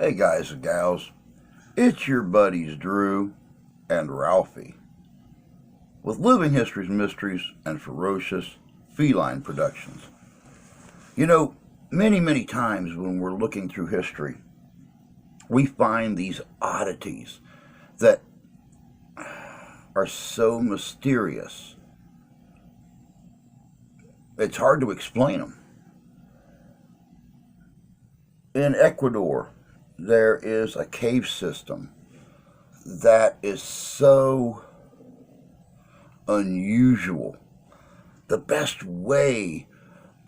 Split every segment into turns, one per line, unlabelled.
Hey guys and gals, it's your buddies Drew and Ralphie with Living History's Mysteries and Ferocious Feline Productions. You know, many times when we're looking through history, we find these oddities that are so mysterious. It's hard to explain them. In Ecuador, there is a cave system that is so unusual. The best way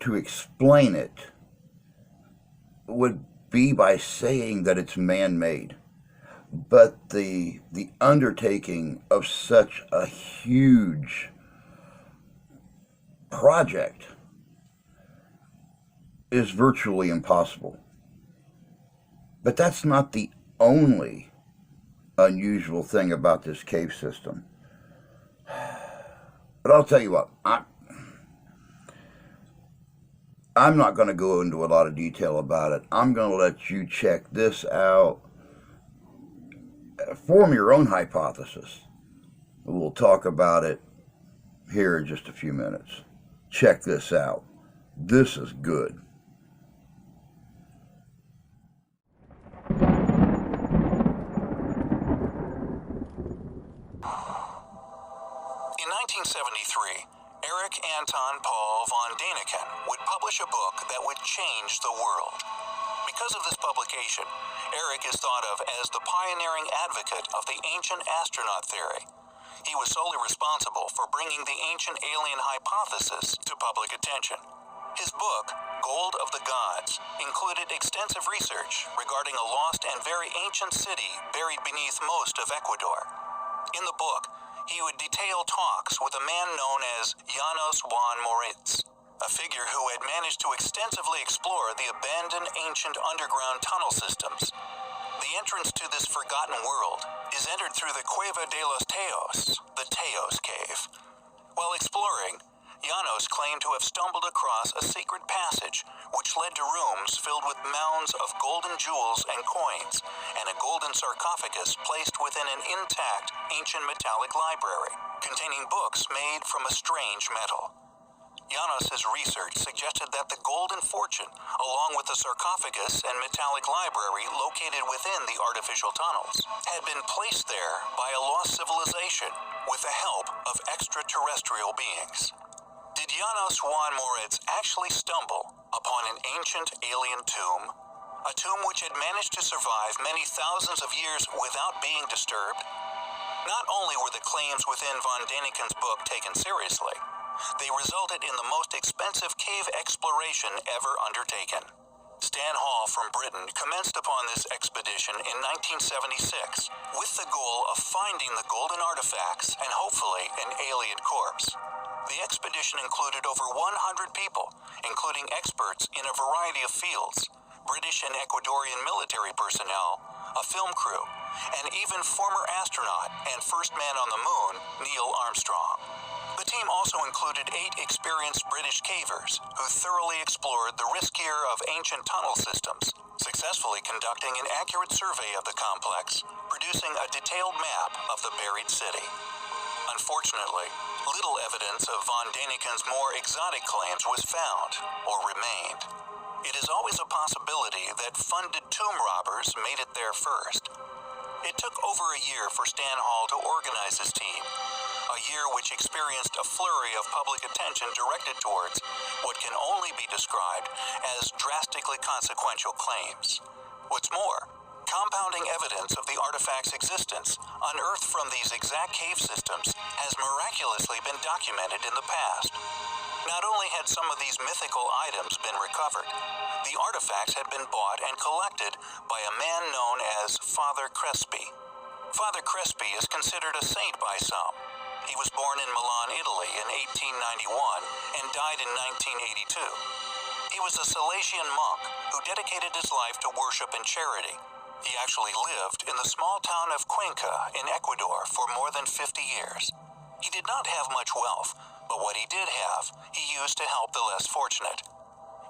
to explain it would be by saying that it's man-made. But the undertaking of such a huge project is virtually impossible. But that's not the only unusual thing about this cave system. But I'll tell you what, I'm not going to go into a lot of detail about it. I'm going to let you check this out. Form your own hypothesis. We'll talk about it here in just a few minutes. Check this out. This is good.
In 1973, Eric Anton Paul von Däniken would publish a book that would change the world. Because of this publication, Eric is thought of as the pioneering advocate of the ancient astronaut theory. He was solely responsible for bringing the ancient alien hypothesis to public attention. His book, Gold of the Gods, included extensive research regarding a lost and very ancient city buried beneath most of Ecuador. In the book, he would detail talks with a man known as Llanos Juan Moritz, a figure who had managed to extensively explore the abandoned ancient underground tunnel systems. The entrance to this forgotten world is entered through the Cuevo De Los Tayos, the Tayos Cave. While exploring, Llanos claimed to have stumbled across a secret passage which led to rooms filled with mounds of golden jewels and coins, and a golden sarcophagus placed within an intact ancient metallic library containing books made from a strange metal. Llanos' research suggested that the golden fortune, along with the sarcophagus and metallic library located within the artificial tunnels, had been placed there by a lost civilization with the help of extraterrestrial beings. Did Llanos Juan Moritz actually stumble upon an ancient alien tomb? A tomb which had managed to survive many thousands of years without being disturbed? Not only were the claims within von Däniken's book taken seriously, they resulted in the most expensive cave exploration ever undertaken. Stan Hall from Britain commenced upon this expedition in 1976 with the goal of finding the golden artifacts and hopefully an alien corpse. The expedition included over 100 people, including experts in a variety of fields, British and Ecuadorian military personnel, a film crew, and even former astronaut and first man on the moon, Neil Armstrong. The team also included 8 experienced British cavers who thoroughly explored the riskier of ancient tunnel systems, successfully conducting an accurate survey of the complex, producing a detailed map of the buried city. Unfortunately, little evidence of von Däniken's more exotic claims was found or remained. It is always a possibility that funded tomb robbers made it there first. It took over a year for Stan Hall to organize his team, a year which experienced a flurry of public attention directed towards what can only be described as drastically consequential claims. What's more, compounding evidence of the artifact's existence, unearthed from these exact cave systems, has miraculously been documented in the past. Not only had some of these mythical items been recovered, the artifacts had been bought and collected by a man known as Father Crespi. Father Crespi is considered a saint by some. He was born in Milan, Italy in 1891 and died in 1982. He was a Salesian monk who dedicated his life to worship and charity. He actually lived in the small town of Cuenca in Ecuador for more than 50 years. He did not have much wealth, but what he did have, he used to help the less fortunate.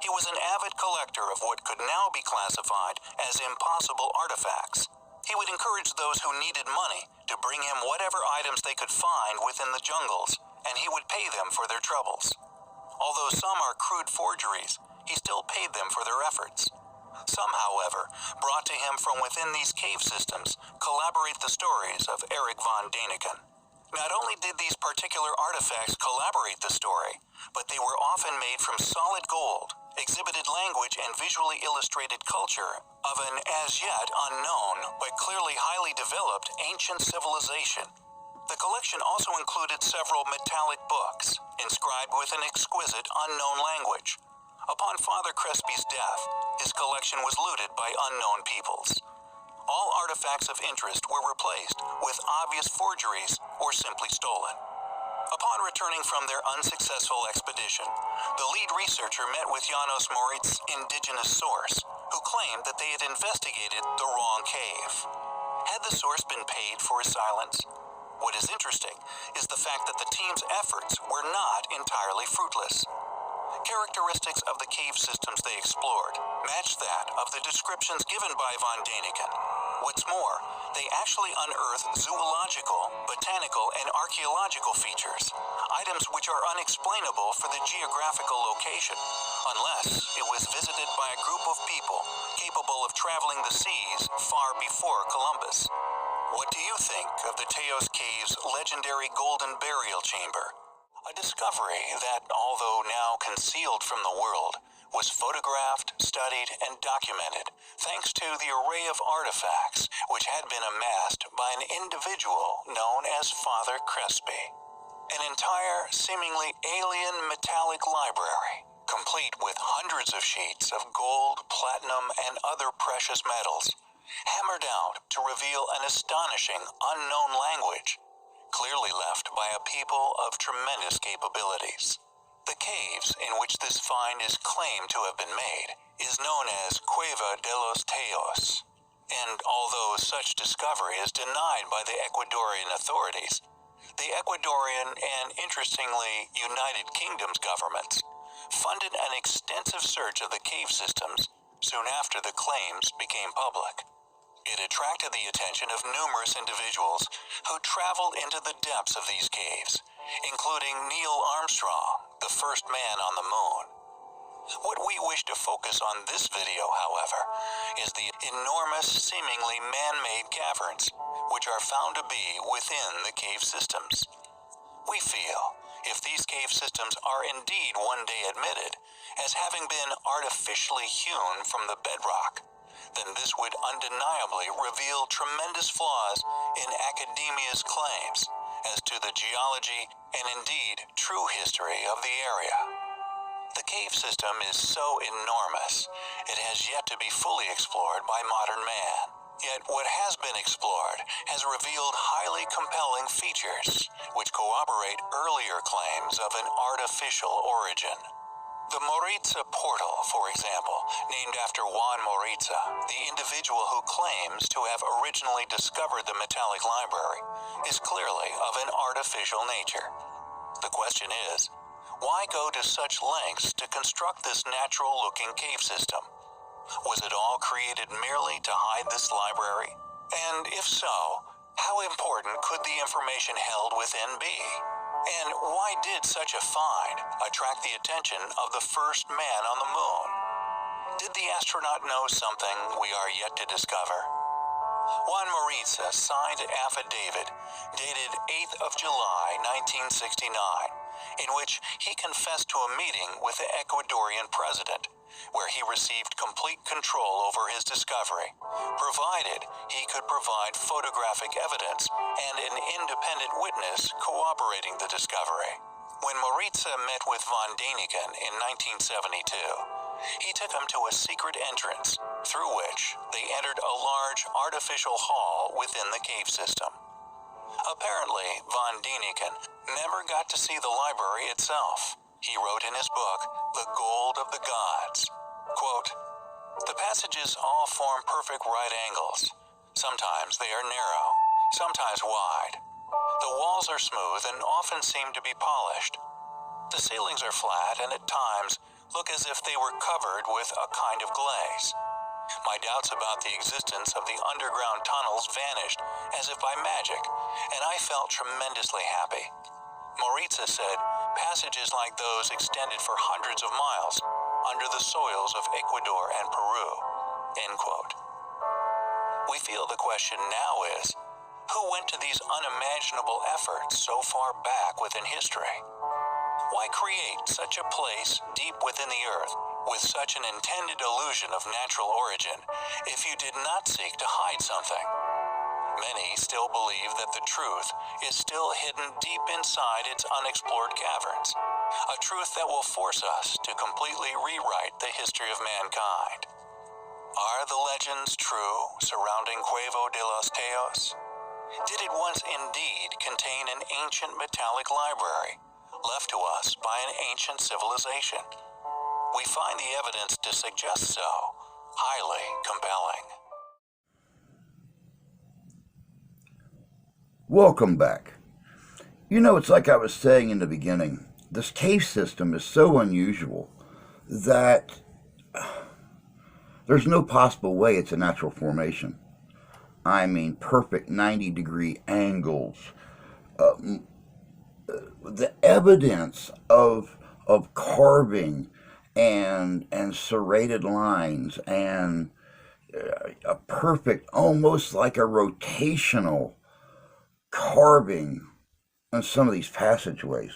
He was an avid collector of what could now be classified as impossible artifacts. He would encourage those who needed money to bring him whatever items they could find within the jungles, and he would pay them for their troubles. Although some are crude forgeries, he still paid them for their efforts. Some, however, brought to him from within these cave systems corroborate the stories of Erich von Däniken. Not only did these particular artifacts corroborate the story, but they were often made from solid gold, exhibited language and visually illustrated culture of an as-yet unknown but clearly highly developed ancient civilization. The collection also included several metallic books, inscribed with an exquisite unknown language. Upon Father Crespi's death, his collection was looted by unknown peoples. All artifacts of interest were replaced with obvious forgeries or simply stolen. Upon returning from their unsuccessful expedition, the lead researcher met with János Moritz's indigenous source, who claimed that they had investigated the wrong cave. Had the source been paid for his silence? What is interesting is the fact that the team's efforts were not entirely fruitless. Characteristics of the cave systems they explored matched that of the descriptions given by von Däniken. What's more, they actually unearthed zoological, botanical, and archaeological features, items which are unexplainable for the geographical location, unless it was visited by a group of people capable of traveling the seas far before Columbus. What do you think of the Tayos Cave's legendary golden burial chamber? A discovery that, although now concealed from the world, was photographed, studied, and documented thanks to the array of artifacts which had been amassed by an individual known as Father Crespi. An entire, seemingly alien metallic library, complete with hundreds of sheets of gold, platinum, and other precious metals, hammered out to reveal an astonishing, unknown language, clearly left by a people of tremendous capabilities. The caves in which this find is claimed to have been made is known as Cuevo De Los Tayos, and although such discovery is denied by the Ecuadorian authorities, the Ecuadorian and, interestingly, United Kingdom's governments funded an extensive search of the cave systems soon after the claims became public. It attracted the attention of numerous individuals who traveled into the depths of these caves, including Neil Armstrong, the first man on the moon. What we wish to focus on this video, however, is the enormous, seemingly man-made caverns, which are found to be within the cave systems. We feel, if these cave systems are indeed one day admitted as having been artificially hewn from the bedrock, then this would undeniably reveal tremendous flaws in academia's claims as to the geology and indeed true history of the area. The cave system is so enormous, it has yet to be fully explored by modern man. Yet what has been explored has revealed highly compelling features which corroborate earlier claims of an artificial origin. The Moritza portal, for example, named after Juan Moritza, the individual who claims to have originally discovered the metallic library, is clearly of an artificial nature. The question is, why go to such lengths to construct this natural-looking cave system? Was it all created merely to hide this library? And if so, how important could the information held within be? And why did such a find attract the attention of the first man on the moon? Did the astronaut know something we are yet to discover? Juan Moritza signed an affidavit dated 8th of July 1969, in which he confessed to a meeting with the Ecuadorian president, where he received complete control over his discovery, provided he could provide photographic evidence and an independent witness corroborating the discovery. When Moritza met with von Däniken in 1972, he took him to a secret entrance through which they entered a large artificial hall within the cave system. Apparently, von Däniken never got to see the library itself. He wrote in his book, The Gold of the Gods, quote, "The passages all form perfect right angles. Sometimes they are narrow, sometimes wide. The walls are smooth and often seem to be polished. The ceilings are flat and at times look as if they were covered with a kind of glaze. My doubts about the existence of the underground tunnels vanished as if by magic, and I felt tremendously happy. Moritza said passages like those extended for hundreds of miles under the soils of Ecuador and Peru. End quote. We feel the question now is, who went to these unimaginable efforts so far back within history? Why create such a place deep within the earth with such an intended illusion of natural origin if you did not seek to hide something? Many still believe that the truth is still hidden deep inside its unexplored caverns, a truth that will force us to completely rewrite the history of mankind. Are the legends true surrounding Cuevo de los Tayos? Did it once indeed contain an ancient metallic library, left to us by an ancient civilization? We find the evidence to suggest so highly compelling.
Welcome back. You know, it's like I was saying in the beginning, this cave system is so unusual that there's no possible way it's a natural formation. I mean, perfect 90-degree angles. The evidence of carving and serrated lines and a perfect, almost like a rotational carving on some of these passageways.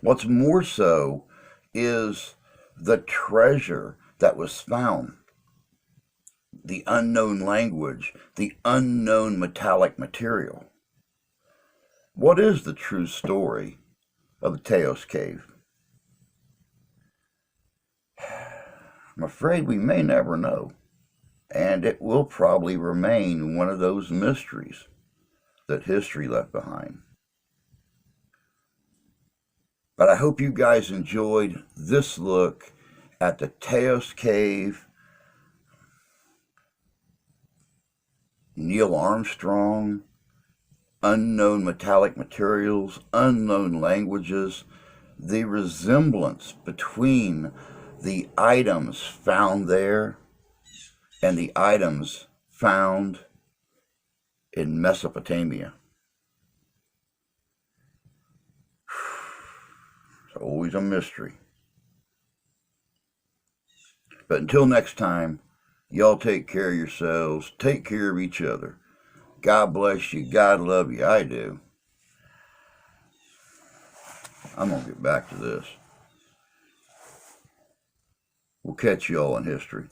What's more so is the treasure that was found, the unknown language, the unknown metallic material. What is the true story of the Tayos Cave? I'm afraid we may never know, and it will probably remain one of those mysteries that history left behind. But I hope you guys enjoyed this look at the Tayos Cave, Neil Armstrong, unknown metallic materials, unknown languages, the resemblance between the items found there and the items found in Mesopotamia. It's always a mystery. But until next time, y'all take care of yourselves, take care of each other. God bless you, God love you, I do. I'm going to get back to this. We'll catch y'all in history.